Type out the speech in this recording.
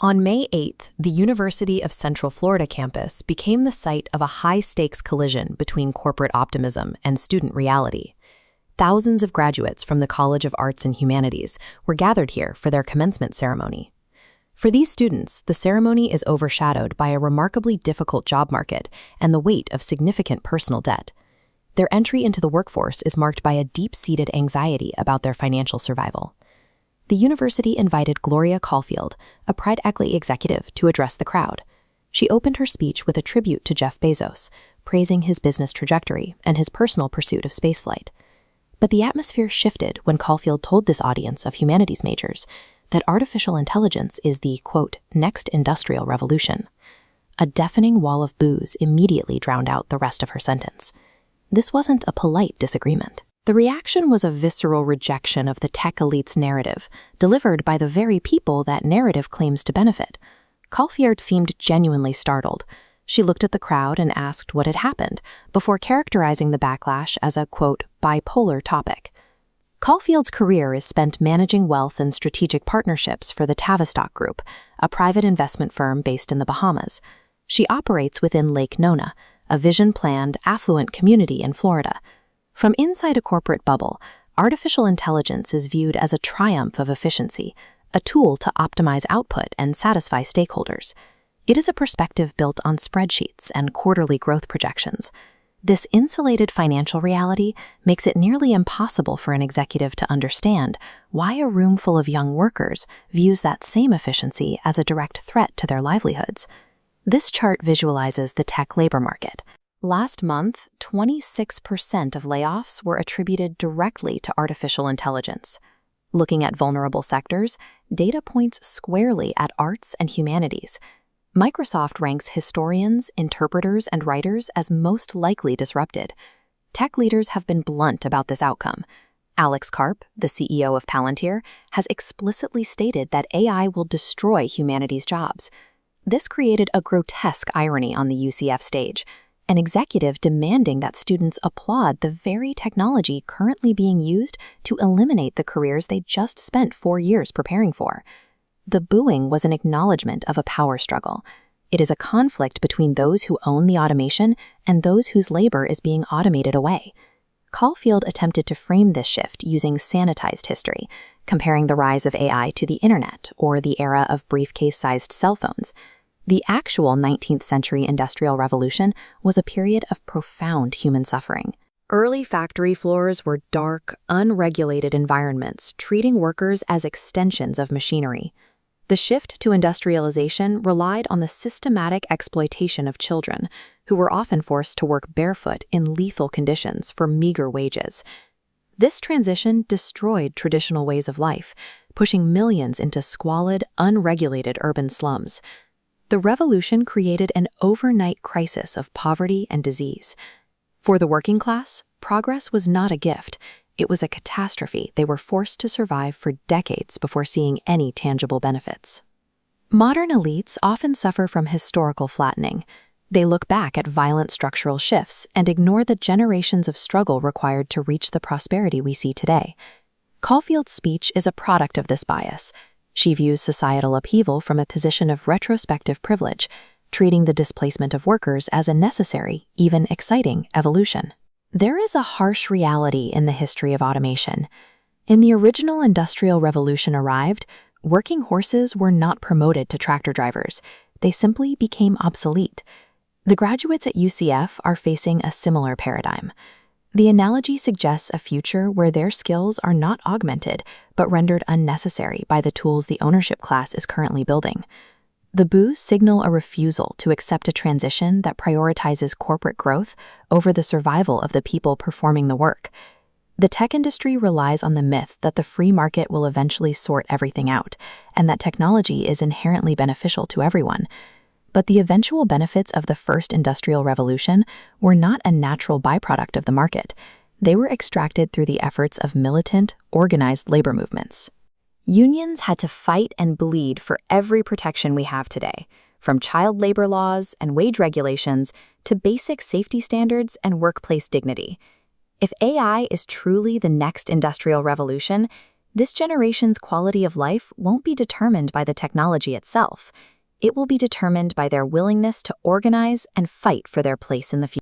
On May 8th, the University of Central Florida campus became the site of a high-stakes collision between corporate optimism and student reality. Thousands of graduates from the College of Arts and Humanities were gathered here for their commencement ceremony. For these students, the ceremony is overshadowed by a remarkably difficult job market and the weight of significant personal debt. Their entry into the workforce is marked by a deep-seated anxiety about their financial survival. The university invited Gloria Caulfield, a Pride Equity executive, to address the crowd. She opened her speech with a tribute to Jeff Bezos, praising his business trajectory and his personal pursuit of spaceflight. But the atmosphere shifted when Caulfield told this audience of humanities majors that artificial intelligence is the, quote, next industrial revolution. A deafening wall of boos immediately drowned out the rest of her sentence. This wasn't a polite disagreement. The reaction was a visceral rejection of the tech elite's narrative, delivered by the very people that narrative claims to benefit. Caulfield seemed genuinely startled. She looked at the crowd and asked what had happened, before characterizing the backlash as a, quote, bipolar topic. Caulfield's career is spent managing wealth and strategic partnerships for the Tavistock Group, a private investment firm based in the Bahamas. She operates within Lake Nona, a vision-planned, affluent community in Florida. From inside a corporate bubble, artificial intelligence is viewed as a triumph of efficiency, a tool to optimize output and satisfy stakeholders. It is a perspective built on spreadsheets and quarterly growth projections. This insulated financial reality makes it nearly impossible for an executive to understand why a room full of young workers views that same efficiency as a direct threat to their livelihoods. This chart visualizes the tech labor market. Last month, 26% of layoffs were attributed directly to artificial intelligence. Looking at vulnerable sectors, data points squarely at arts and humanities. Microsoft ranks historians, interpreters, and writers as most likely disrupted. Tech leaders have been blunt about this outcome. Alex Karp, the CEO of Palantir, has explicitly stated that AI will destroy humanities' jobs. This created a grotesque irony on the UCF stage, an executive demanding that students applaud the very technology currently being used to eliminate the careers they just spent 4 years preparing for. The booing was an acknowledgement of a power struggle. It is a conflict between those who own the automation and those whose labor is being automated away. Caulfield attempted to frame this shift using sanitized history, comparing the rise of AI to the internet or the era of briefcase-sized cell phones. The actual 19th century Industrial Revolution was a period of profound human suffering. Early factory floors were dark, unregulated environments, treating workers as extensions of machinery. The shift to industrialization relied on the systematic exploitation of children, who were often forced to work barefoot in lethal conditions for meager wages. This transition destroyed traditional ways of life, pushing millions into squalid, unregulated urban slums. The revolution created an overnight crisis of poverty and disease. For the working class, progress was not a gift. It was a catastrophe they were forced to survive for decades before seeing any tangible benefits. Modern elites often suffer from historical flattening. They look back at violent structural shifts and ignore the generations of struggle required to reach the prosperity we see today. Caulfield's speech is a product of this bias. She views societal upheaval from a position of retrospective privilege, treating the displacement of workers as a necessary, even exciting, evolution. There is a harsh reality in the history of automation. In the original Industrial Revolution arrived, working horses were not promoted to tractor drivers. They simply became obsolete. The graduates at UCF are facing a similar paradigm. The analogy suggests a future where their skills are not augmented, but rendered unnecessary by the tools the ownership class is currently building. The boos signal a refusal to accept a transition that prioritizes corporate growth over the survival of the people performing the work. The tech industry relies on the myth that the free market will eventually sort everything out, and that technology is inherently beneficial to everyone. But the eventual benefits of the first industrial revolution were not a natural byproduct of the market. They were extracted through the efforts of militant, organized labor movements. Unions had to fight and bleed for every protection we have today, from child labor laws and wage regulations to basic safety standards and workplace dignity. If AI is truly the next industrial revolution, This generation's quality of life won't be determined by the technology itself. It will be determined by their willingness to organize and fight for their place in the future.